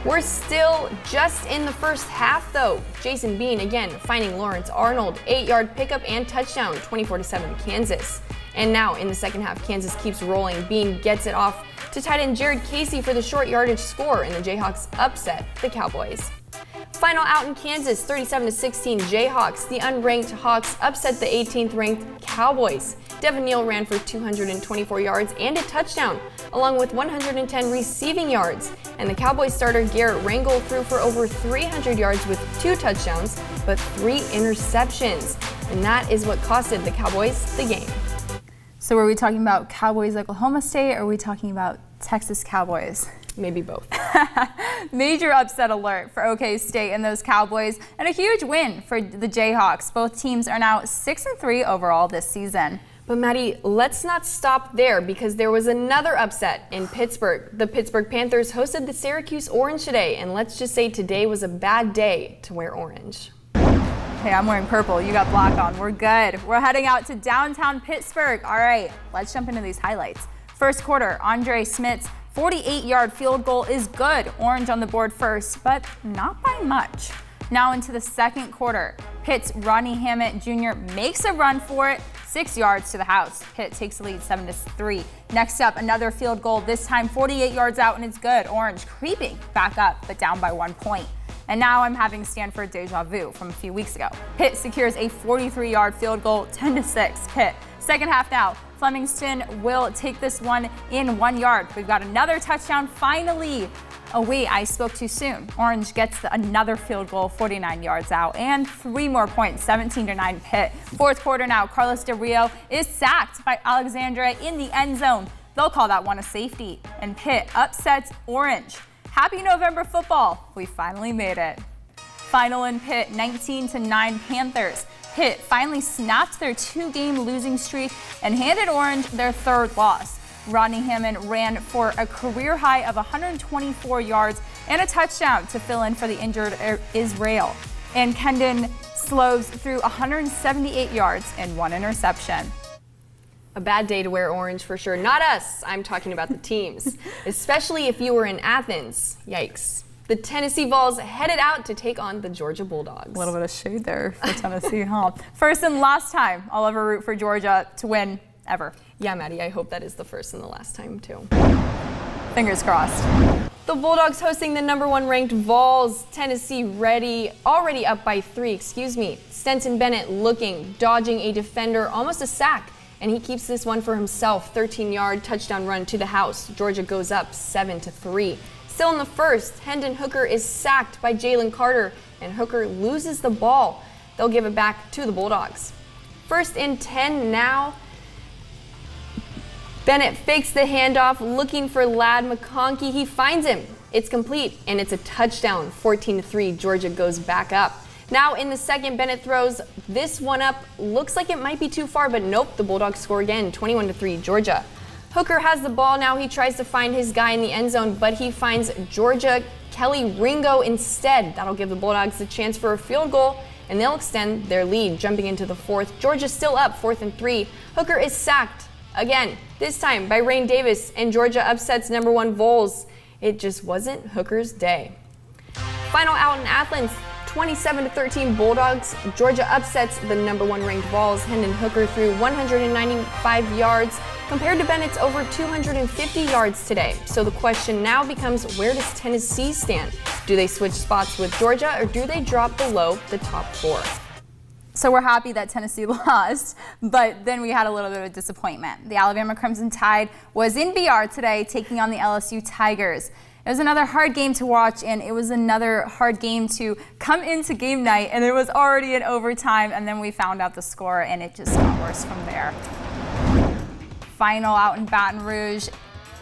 We're still just in the first half though. Jason Bean again finding Lawrence Arnold, 8-yard pickup and touchdown, 24-7 Kansas. And now in the second half, Kansas keeps rolling. Bean gets it off to tight end Jared Casey for the short yardage score, and the Jayhawks upset the Cowboys. Final out in Kansas, 37-16 Jayhawks. The unranked Hawks upset the 18th ranked Cowboys. Devin Neal ran for 224 yards and a touchdown, along with 110 receiving yards. And the Cowboys starter Garrett Rangel threw for over 300 yards with 2 touchdowns, but 3 interceptions. And that is what costed the Cowboys the game.
So are we talking about Cowboys Oklahoma State, or are we talking about Texas Cowboys?
Maybe both.
Major upset alert for OK State and those Cowboys, and a huge win for the Jayhawks. Both teams are now 6-3 overall this season.
But Maddie, let's not stop there, because there was another upset in Pittsburgh. The Pittsburgh Panthers hosted the Syracuse Orange today, and let's just say today was a bad day to wear orange.
Hey, I'm wearing purple. You got black on. We're good. We're heading out to downtown Pittsburgh. All right, let's jump into these highlights. First quarter, Andre Smith's 48-yard field goal is good. Orange on the board first, but not by much. Now into the second quarter. Pitt's Ronnie Hammett Jr. makes a run for it, 6 yards to the house. Pitt takes the lead 7-3. Next up, another field goal, this time 48 yards out, and it's good. Orange creeping back up, but down by 1 point. And now I'm having Stanford deja vu from a few weeks ago. Pitt secures a 43-yard field goal, 10-6 Pitt. Second half now. Flemingston will take this one in 1 yard. We've got another touchdown finally. Oh wait, I spoke too soon. Orange gets another field goal, 49 yards out, and 3 more points, 17-9 Pitt. Fourth quarter now, Carlos Del Rio is sacked by Alexandria in the end zone. They'll call that one a safety, and Pitt upsets Orange. Happy November football. We finally made it. Final in Pitt, 19-9 Panthers. Pitt finally snapped their 2-game losing streak and handed Orange their 3rd loss. Rodney Hammond ran for a career high of 124 yards and a touchdown to fill in for the injured Israel. And Kendon Sloves threw 178 yards and 1 interception.
A bad day to wear orange for sure. Not us. I'm talking about the teams, especially if you were in Athens. Yikes. The Tennessee Vols headed out to take on the Georgia Bulldogs.
A little bit of shade there for Tennessee, huh? First and last time I'll ever root for Georgia to win ever.
Yeah, Maddie, I hope that is the first and the last time too.
Fingers crossed.
The Bulldogs hosting the number 1 ranked Vols. Tennessee already up by 3, Stenson Bennett looking, dodging a defender, almost a sack. And he keeps this one for himself. 13-yard touchdown run to the house. Georgia goes up 7-3. Still in the first, Hendon Hooker is sacked by Jalen Carter, and Hooker loses the ball. They'll give it back to the Bulldogs. 1st and 10 now. Bennett fakes the handoff, looking for Ladd McConkey. He finds him. It's complete, and it's a touchdown. 14-3, Georgia goes back up. Now in the second, Bennett throws this one up. Looks like it might be too far, but nope, the Bulldogs score again, 21-3, Georgia. Hooker has the ball now. He tries to find his guy in the end zone, but he finds Georgia Kelly Ringo instead. That'll give the Bulldogs the chance for a field goal, and they'll extend their lead. Jumping into the fourth, Georgia's still up, 4th and 3. Hooker is sacked again, this time by Rain Davis, and Georgia upsets number 1 Vols. It just wasn't Hooker's day. Final out in Athens, 27-13 Bulldogs. Georgia upsets the number 1 ranked Vols. Hendon Hooker threw 195 yards compared to Bennett's over 250 yards today. So the question now becomes, where does Tennessee stand? Do they switch spots with Georgia, or do they drop below the top 4?
So we're happy that Tennessee lost, but then we had a little bit of disappointment. The Alabama Crimson Tide was in BR today, taking on the LSU Tigers. It was another hard game to watch, and it was another hard game to come into game night, and it was already in overtime, and then we found out the score, and it just got worse from there. Final out in Baton Rouge.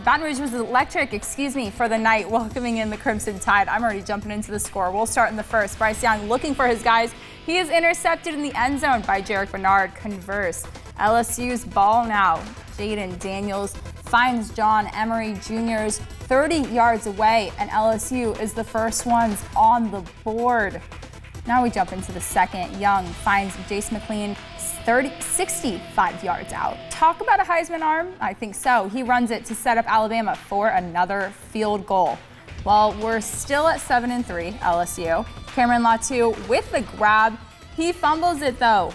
Baton Rouge was electric, for the night, welcoming in the Crimson Tide. I'm already jumping into the score. We'll start in the first. Bryce Young looking for his guys. He is intercepted in the end zone by Jarek Bernard. Converse. LSU's ball now. Jaden Daniels finds John Emery Jr.'s 30 yards away, and LSU is the first ones on the board. Now we jump into the second. Young finds Jace McLean 65 yards out. Talk about a Heisman arm? I think so. He runs it to set up Alabama for another field goal. Well, we're still at 7-3, LSU. Cameron Latu with the grab. He fumbles it though,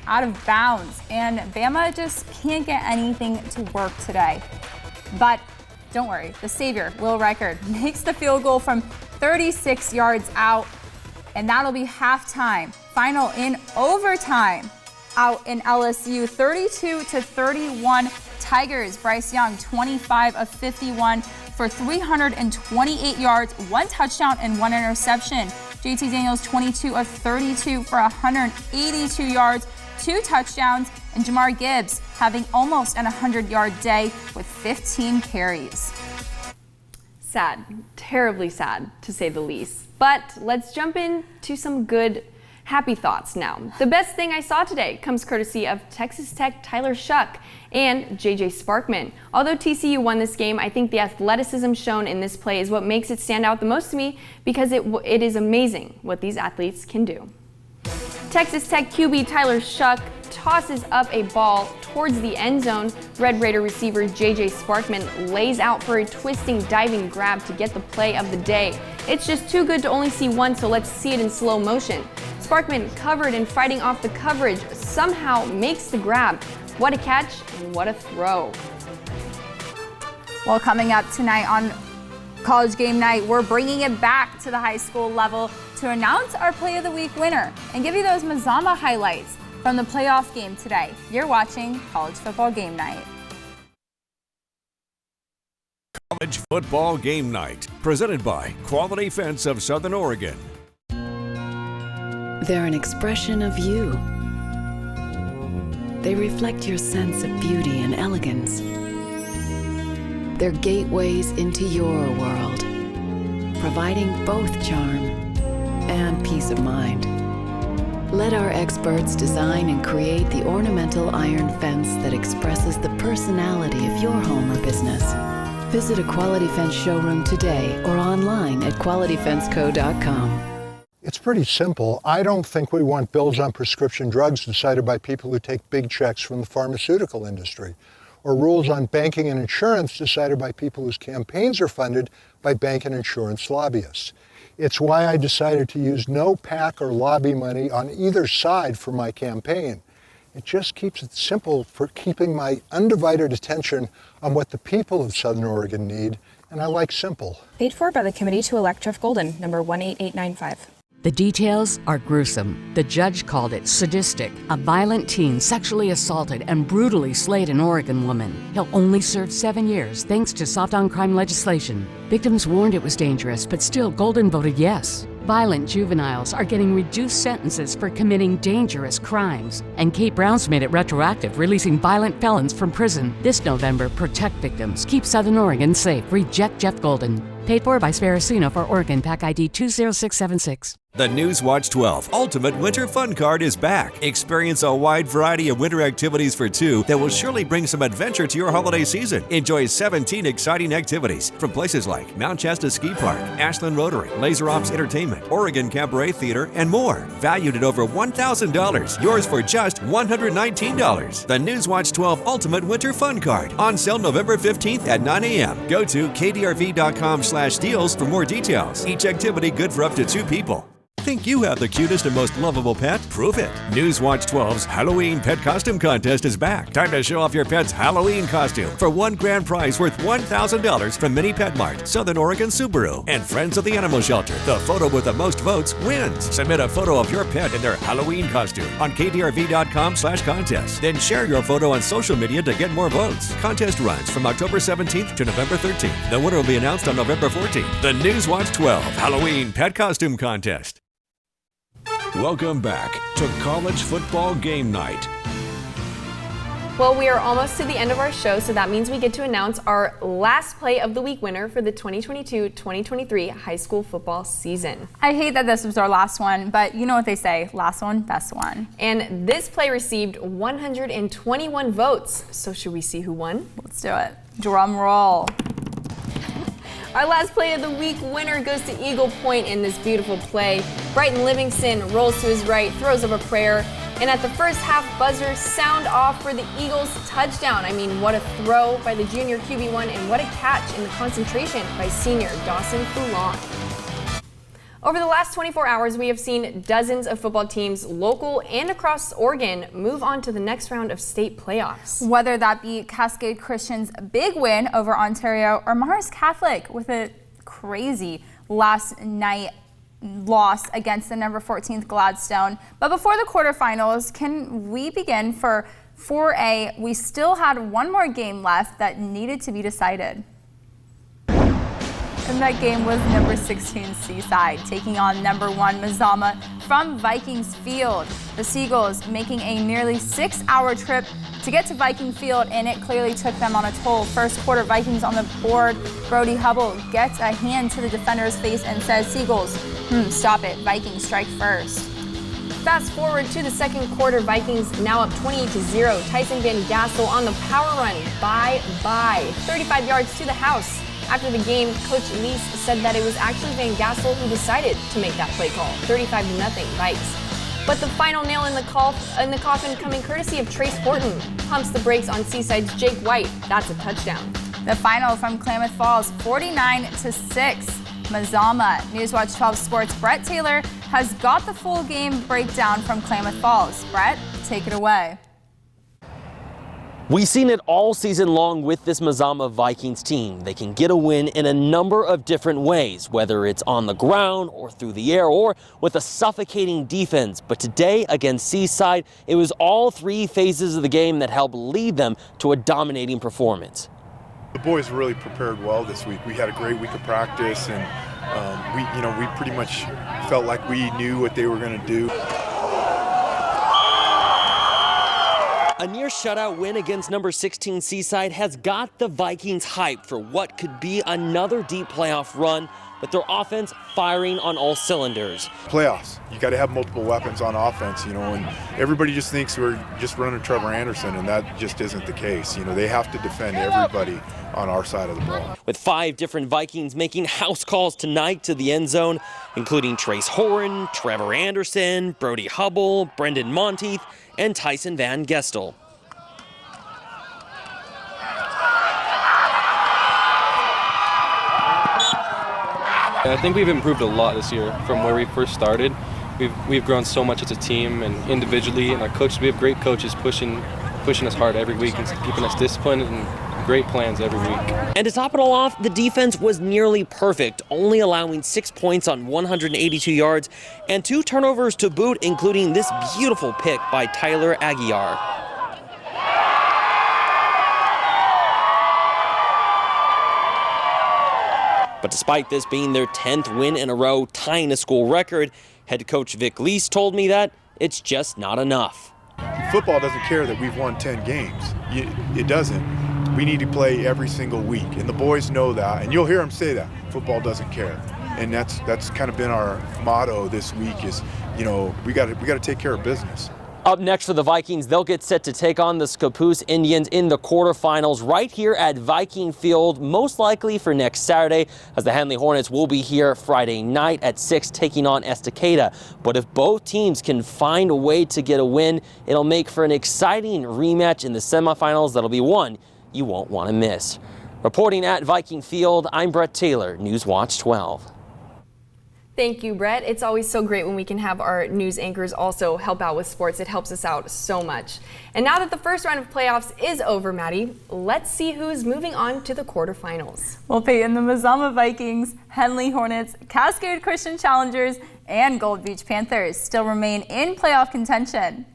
out of bounds, and Bama just can't get anything to work today. But don't worry, the savior, Will Reichard, makes the field goal from 36 yards out, and that'll be halftime. Final in overtime out in LSU, 32-31 Tigers. Bryce Young, 25 of 51 for 328 yards, 1 touchdown and 1 interception. JT Daniels, 22 of 32 for 182 yards, 2 touchdowns, and Jamar Gibbs having almost an 100-yard day with 15 carries.
Sad, terribly sad to say the least. But let's jump into some good, happy thoughts now. The best thing I saw today comes courtesy of Texas Tech Tyler Shuck and JJ Sparkman. Although TCU won this game, I think the athleticism shown in this play is what makes it stand out the most to me, because it is amazing what these athletes can do. Texas Tech QB Tyler Shuck tosses up a ball towards the end zone. Red Raider receiver JJ Sparkman lays out for a twisting, diving grab to get the play of the day. It's just too good to only see one, so let's see it in slow motion. Sparkman, covered and fighting off the coverage, somehow makes the grab. What a catch and what a throw.
Well, coming up tonight on College Game Night, we're bringing it back to the high school level to announce our Play of the Week winner and give you those Mazama highlights from the playoff game today. You're watching College Football Game Night.
College Football Game Night, presented by Quality Fence of Southern Oregon.
They're an expression of you. They reflect your sense of beauty and elegance. They're gateways into your world, providing both charm and peace of mind. Let our experts design and create the ornamental iron fence that expresses the personality of your home or business. Visit a Quality Fence showroom today or online at qualityfenceco.com.
It's pretty simple. I don't think we want bills on prescription drugs decided by people who take big checks from the pharmaceutical industry, or rules on banking and insurance decided by people whose campaigns are funded by bank and insurance lobbyists. It's why I decided to use no PAC or lobby money on either side for my campaign. It just keeps it simple for keeping my undivided attention on what the people of Southern Oregon need, and I like simple.
Paid for by the Committee to Elect Jeff Golden, number 18895.
The details are gruesome. The judge called it sadistic. A violent teen sexually assaulted and brutally slayed an Oregon woman. He'll only serve 7 years thanks to soft-on-crime legislation. Victims warned it was dangerous, but still Golden voted yes. Violent juveniles are getting reduced sentences for committing dangerous crimes. And Kate Brown's made it retroactive, releasing violent felons from prison. This November, protect victims. Keep Southern Oregon safe. Reject Jeff Golden. Paid for by Sparacino for Oregon, PAC ID 20676.
The Newswatch 12 Ultimate Winter Fun Card is back. Experience a wide variety of winter activities for two that will surely bring some adventure to your holiday season. Enjoy 17 exciting activities from places like Mount Shasta Ski Park, Ashland Rotary, Laser Ops Entertainment, Oregon Cabaret Theater, and more. Valued at over $1,000. Yours for just $119. The Newswatch 12 Ultimate Winter Fun Card. On sale November 15th at 9 a.m. Go to kdrv.com/deals for more details. Each activity good for up to 2 people. Think you have the cutest and most lovable pet? Prove it. Newswatch 12's Halloween Pet Costume Contest is back. Time to show off your pet's Halloween costume for one grand prize worth $1,000 from Mini Pet Mart, Southern Oregon Subaru, and Friends of the Animal Shelter. The photo with the most votes wins. Submit a photo of your pet in their Halloween costume on kdrv.com/contest. Then share your photo on social media to get more votes. Contest runs from October 17th to November 13th. The winner will be announced on November 14th. The Newswatch 12 Halloween Pet Costume Contest. Welcome back to College Football Game Night.
Well, we are almost to the end of our show, so that means we get to announce our last play of the week winner for the 2022-2023 high school football season.
I hate that this was our last one, but you know what they say, last one, best one.
And this play received 121 votes. So should we see who won?
Let's do it. Drum roll.
Our last play of the week winner goes to Eagle Point in this beautiful play. Brighton Livingston rolls to his right, throws up a prayer, and at the first half buzzer, sound off for the Eagles touchdown. I mean, what a throw by the junior QB1 and what a catch in the concentration by senior Dawson Foulon. Over the last 24 hours, we have seen dozens of football teams, local and across Oregon, move on to the next round of state playoffs.
Whether that be Cascade Christian's big win over Ontario or Mars Catholic with a crazy last night loss against the number 14th Gladstone. But before the quarterfinals, can we begin for 4A? We still had one more game left that needed to be decided. And that game was number 16 Seaside taking on number 1 Mazama from Vikings Field. The Seagulls making a nearly 6-hour trip to get to Viking Field, and it clearly took them on a toll. First quarter, Vikings on the board. Brody Hubble gets a hand to the defender's face and says, Seagulls, stop it, Vikings strike first.
Fast forward to the second quarter, Vikings now up 28-0. Tyson Van Gassel on the power run. Bye-bye. 35 yards to the house. After the game, Coach Lease said that it was actually Van Gassel who decided to make that play call. 35-0 Vikes. But the final nail in the coffin coming courtesy of Trace Horton. Pumps the brakes on Seaside's Jake White. That's a touchdown.
The final from Klamath Falls, 49-6. Mazama. Newswatch 12 Sports' Brett Taylor has got the full game breakdown from Klamath Falls. Brett, take it away.
We've seen it all season long with this Mazama Vikings team. They can get a win in a number of different ways, whether it's on the ground or through the air or with a suffocating defense. But today against Seaside, it was all 3 phases of the game that helped lead them to a dominating performance.
The boys really prepared well this week. We had a great week of practice, and we pretty much felt like we knew what they were going to do.
A near shutout win against number 16 Seaside has got the Vikings hyped for what could be another deep playoff run, with their offense firing on all cylinders.
Playoffs, you got to have multiple weapons on offense, and everybody just thinks we're just running Trevor Anderson, and that just isn't the case. They have to defend everybody on our side of the ball.
With 5 different Vikings making house calls tonight to the end zone, including Trace Horan, Trevor Anderson, Brody Hubble, Brendan Monteith, and Tyson Van Gestel.
I think we've improved a lot this year from where we first started. We've grown so much as a team and individually, and our coaches, we have great coaches pushing us hard every week and keeping us disciplined and great plans every week.
And to top it all off, the defense was nearly perfect, only allowing 6 points on 182 yards and 2 turnovers to boot, including this beautiful pick by Tyler Aguiar. But despite this being their 10th win in a row, tying a school record, head coach Vic Lease told me that it's just not enough.
Football doesn't care that we've won 10 games. It doesn't. We need to play every single week, and the boys know that, and you'll hear them say that. Football doesn't care. And that's kind of been our motto this week is, you know, we got to take care of business.
Up next for the Vikings, they'll get set to take on the Scappoose Indians in the quarterfinals right here at Viking Field, most likely for next Saturday, as the Henley Hornets will be here Friday night at 6 taking on Estacada. But if both teams can find a way to get a win, it'll make for an exciting rematch in the semifinals that'll be one you won't want to miss. Reporting at Viking Field, I'm Brett Taylor, Newswatch 12.
Thank you, Brett. It's always so great when we can have our news anchors also help out with sports. It helps us out so much. And now that the first round of playoffs is over, Maddie, let's see who's moving on to the quarterfinals.
Well, Peyton, the Mazama Vikings, Henley Hornets, Cascade Christian Challengers, and Gold Beach Panthers still remain in playoff contention.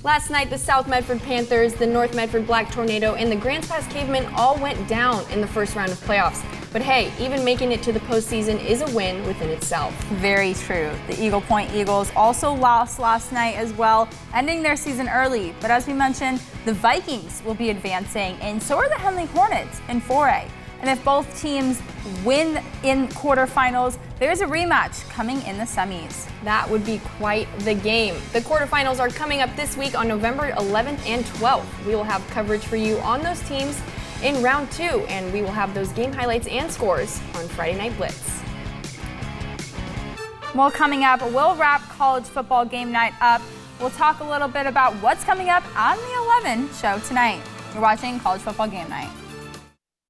Last night, the South Medford Panthers, the North Medford Black Tornado, and the Grants Pass Cavemen all went down in the first round of playoffs. But hey, even making it to the postseason is a win within itself.
Very true. The Eagle Point Eagles also lost last night as well, ending their season early. But as we mentioned, the Vikings will be advancing, and so are the Henley Hornets in 4A. And if both teams win in quarterfinals, there's a rematch coming in the semis.
That would be quite the game. The quarterfinals are coming up this week on November 11th and 12th. We will have coverage for you on those teams in round 2, and we will have those game highlights and scores on Friday Night Blitz.
Well, coming up, we'll wrap college football game night up. We'll talk a little bit about what's coming up on the 11 show tonight. You're watching College Football Game Night.